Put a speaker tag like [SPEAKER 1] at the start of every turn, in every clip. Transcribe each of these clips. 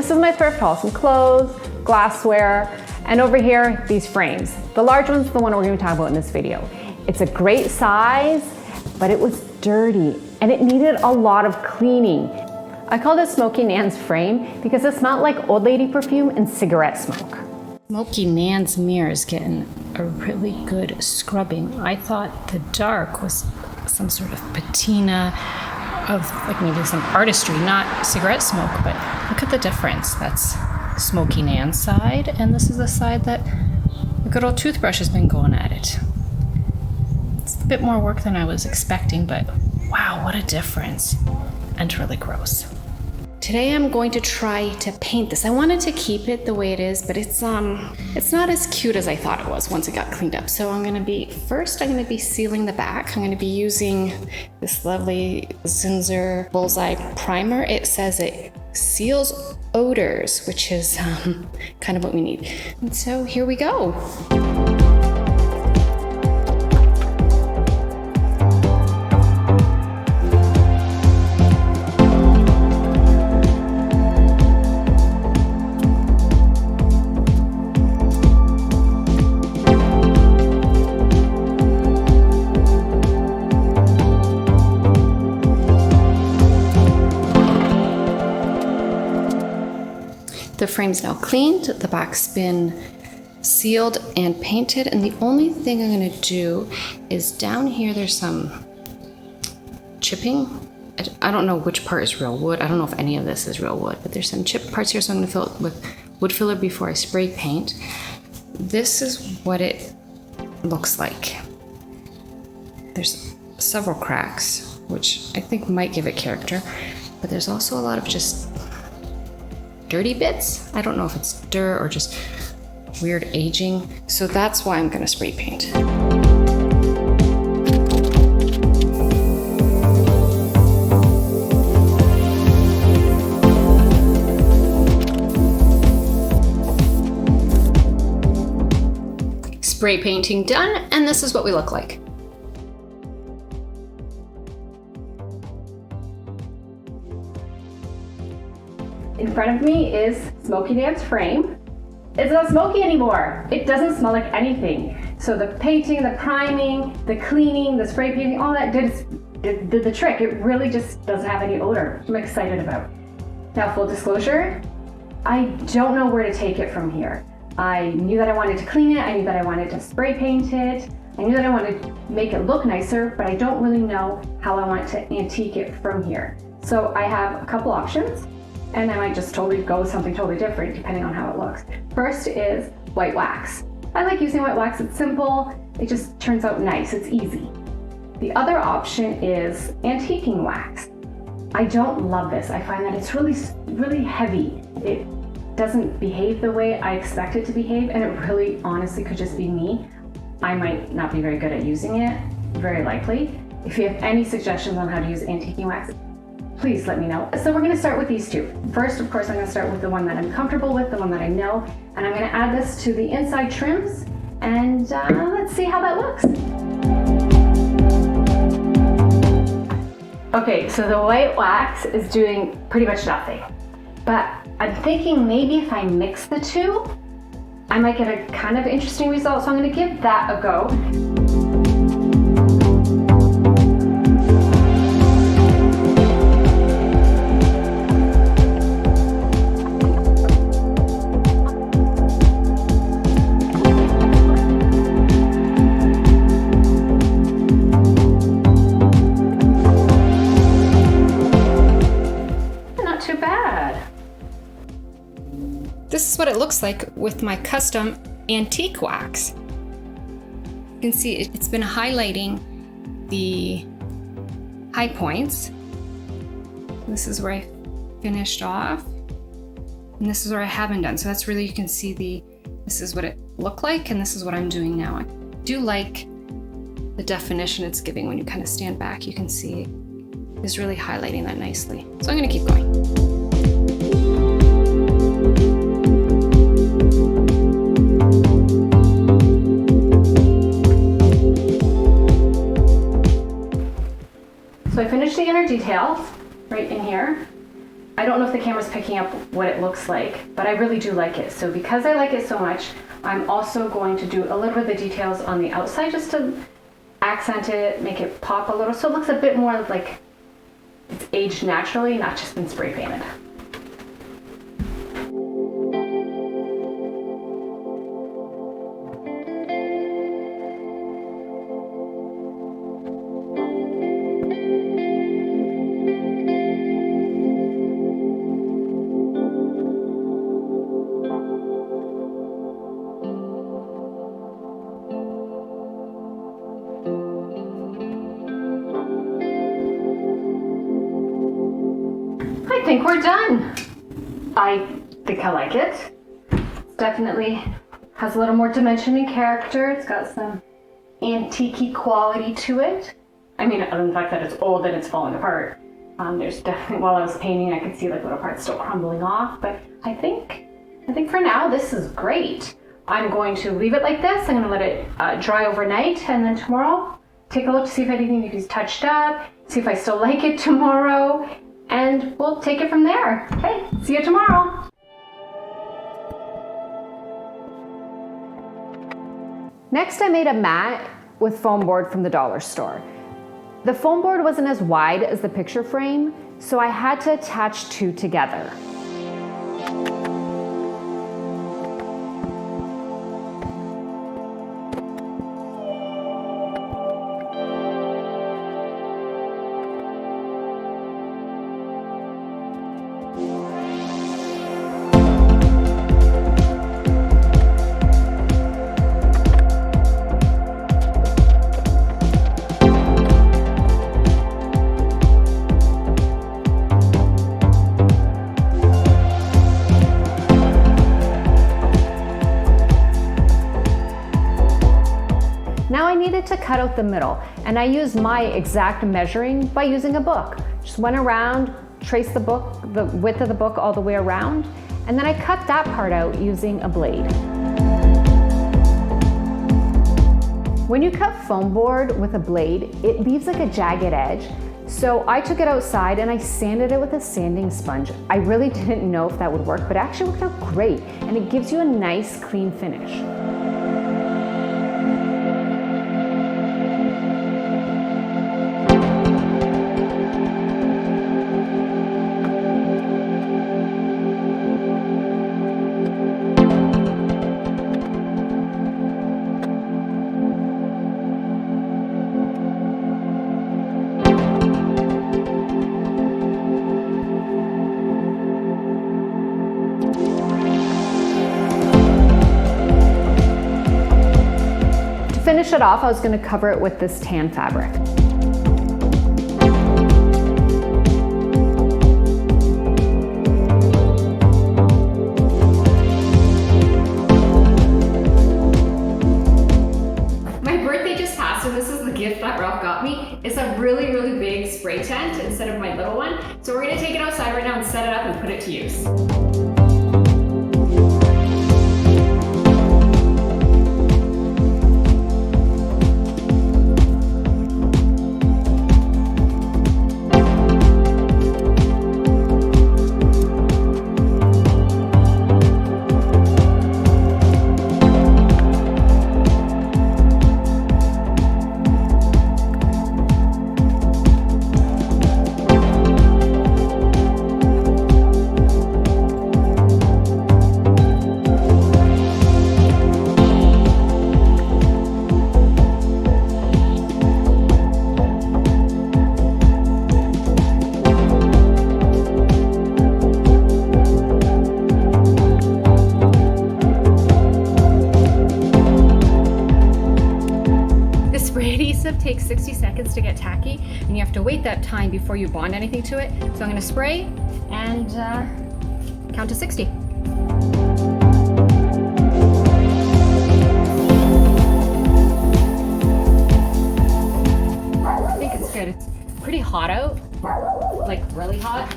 [SPEAKER 1] this is my thrift haul, some clothes, glassware, and over here, these frames. The large one's the one we're gonna talk about in this video. It's a great size, but it was dirty and it needed a lot of cleaning. I called it Smoky Nan's frame because it smelled like old lady perfume and cigarette smoke.
[SPEAKER 2] Smoky Nan's mirror is getting a really good scrubbing. I thought the dark was some sort of patina of like maybe some artistry, not cigarette smoke, but look at the difference. That's Smoky Nan's side, and this is the side that the good old toothbrush has been going at it. It's a bit more work than I was expecting, but wow, what a difference. And really gross. Today I'm going to try to paint this. I wanted to keep it the way it is, but it's not as cute as I thought it was once it got cleaned up. So I'm gonna be sealing the back. I'm gonna be using this lovely Zinsser Bullseye primer. It says it seals odors, which is kind of what we need. And so here we go. The frame's now cleaned, the back's been sealed and painted, and the only thing I'm gonna do is down here there's some chipping. I don't know which part is real wood. I don't know if any of this is real wood, but there's some chipped parts here, so I'm gonna fill it with wood filler before I spray paint. This is what it looks like. There's several cracks, which I think might give it character, but there's also a lot of just dirty bits. I don't know if it's dirt or just weird aging. So that's why I'm gonna spray paint. Spray painting done, and this is what we look like.
[SPEAKER 1] In front of me is Smoky Nan's frame. It's not smoky anymore. It doesn't smell like anything. So the painting, the priming, the cleaning, the spray painting, all that did the trick. It really just doesn't have any odor, which I'm excited about. Now, full disclosure, I don't know where to take it from here. I knew that I wanted to clean it. I knew that I wanted to spray paint it. I knew that I wanted to make it look nicer, but I don't really know how I want to antique it from here. So I have a couple options. And I might just totally go with something totally different depending on how it looks. First is white wax. I like using white wax, it's simple, it just turns out nice, it's easy. The other option is antiquing wax. I don't love this. I find that it's really heavy. It doesn't behave the way I expect it to behave, and it really honestly could just be me. I might not be very good at using it, very likely. If you have any suggestions on how to use antiquing wax, please let me know. So we're gonna start with these two. First, of course, I'm gonna start with the one that I'm comfortable with, the one that I know, and I'm gonna add this to the inside trims, and let's see how that looks. Okay, so the white wax is doing pretty much nothing, but I'm thinking maybe if I mix the two, I might get a kind of interesting result, so I'm gonna give that a go.
[SPEAKER 2] This is what it looks like with my custom antique wax. You can see it's been highlighting the high points. This is where I finished off, and this is where I haven't done. So that's really, you can see this is what it looked like, and this is what I'm doing now. I do like the definition it's giving when you kind of stand back. You can see it's really highlighting that nicely. So I'm gonna keep going.
[SPEAKER 1] So I finished the inner details right in here. I don't know if the camera's picking up what it looks like, but I really do like it. So because I like it so much, I'm also going to do a little bit of the details on the outside just to accent it, make it pop a little, so it looks a bit more like it's aged naturally, not just been spray painted. I think we're done. I think I like it. Definitely has a little more dimension and character. It's got some antique-y quality to it. I mean, other than the fact that it's old and it's falling apart. There's definitely, while I was painting, I could see like little parts still crumbling off, but I think for now this is great. I'm going to leave it like this. I'm going to let it dry overnight, and then tomorrow take a look to see if anything needs to be touched up, see if I still like it tomorrow, and we'll take it from there. Okay, see you tomorrow.
[SPEAKER 3] Next, I made a mat with foam board from the dollar store. The foam board wasn't as wide as the picture frame, so I had to attach two together. Now I needed to cut out the middle, and I used my exact measuring by using a book. Just went around, traced the width of the book all the way around, and then I cut that part out using a blade. When you cut foam board with a blade, it leaves like a jagged edge. So I took it outside and I sanded it with a sanding sponge. I really didn't know if that would work, but it actually worked out great, and it gives you a nice clean finish. To finish it off, I was going to cover it with this tan fabric.
[SPEAKER 2] My birthday just passed, and this is the gift that Ralph got me. It's a really, really big spray tent instead of my little one. So we're gonna take it outside right now and set it up and put it to use. Adhesive takes 60 seconds to get tacky, and you have to wait that time before you bond anything to it. So I'm going to spray and count to 60. I think it's good. It's pretty hot out, like really hot.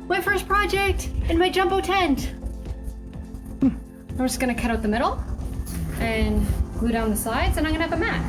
[SPEAKER 2] My first project in my jumbo tent. I'm just gonna cut out the middle and
[SPEAKER 1] glue down the sides, and I'm gonna have a mat.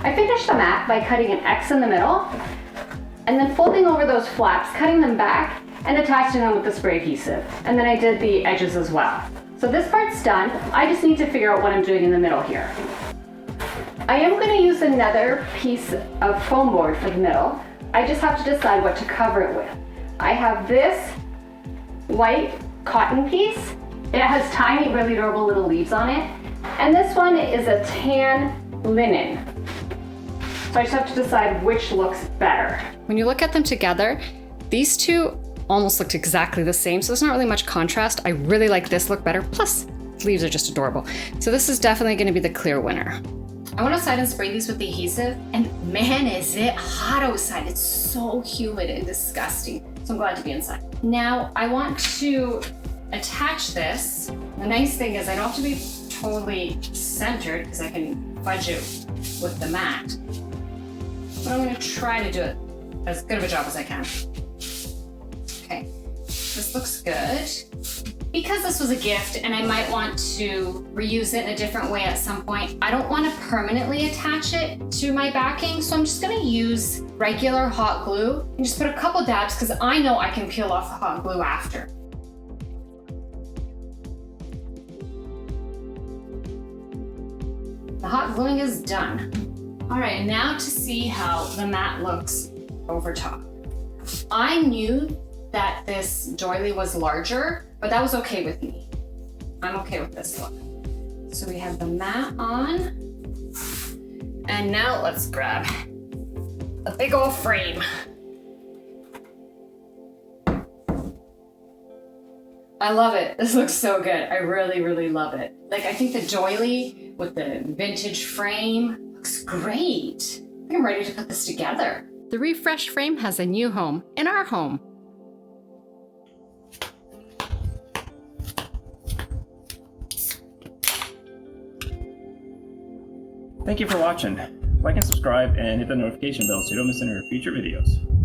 [SPEAKER 1] I finished the mat by cutting an X in the middle, and then folding over those flaps, cutting them back, and attaching them with the spray adhesive. And then I did the edges as well. So this part's done. I just need to figure out what I'm doing in the middle here. I am going to use another piece of foam board for the middle. I just have to decide what to cover it with. I have this white cotton piece. It has tiny, really adorable little leaves on it. And this one is a tan linen. So I just have to decide which looks better.
[SPEAKER 4] When you look at them together, these two almost looked exactly the same, so there's not really much contrast. I really like this look better, plus the leaves are just adorable. So this is definitely gonna be the clear winner.
[SPEAKER 2] I went outside and sprayed these with the adhesive, and man, is it hot outside. It's so humid and disgusting. So I'm glad to be inside. Now I want to attach this. The nice thing is I don't have to be totally centered because I can fudge it with the mat. But I'm gonna try to do it as good of a job as I can. Okay, this looks good. Because this was a gift and I might want to reuse it in a different way at some point, I don't want to permanently attach it to my backing, so I'm just gonna use regular hot glue and just put a couple dabs because I know I can peel off the hot glue after. The hot gluing is done. All right, and now to see how the mat looks over top. I knew that this doily was larger, but that was okay with me. I'm okay with this look. So we have the mat on. And now let's grab a big old frame. I love it. This looks so good. I really, really love it. Like, I think the doily with the vintage frame looks great. I think I'm ready to put this together.
[SPEAKER 4] The refreshed frame has a new home in our home.
[SPEAKER 5] Thank you for watching. Like and subscribe and hit the notification bell so you don't miss any of our future videos.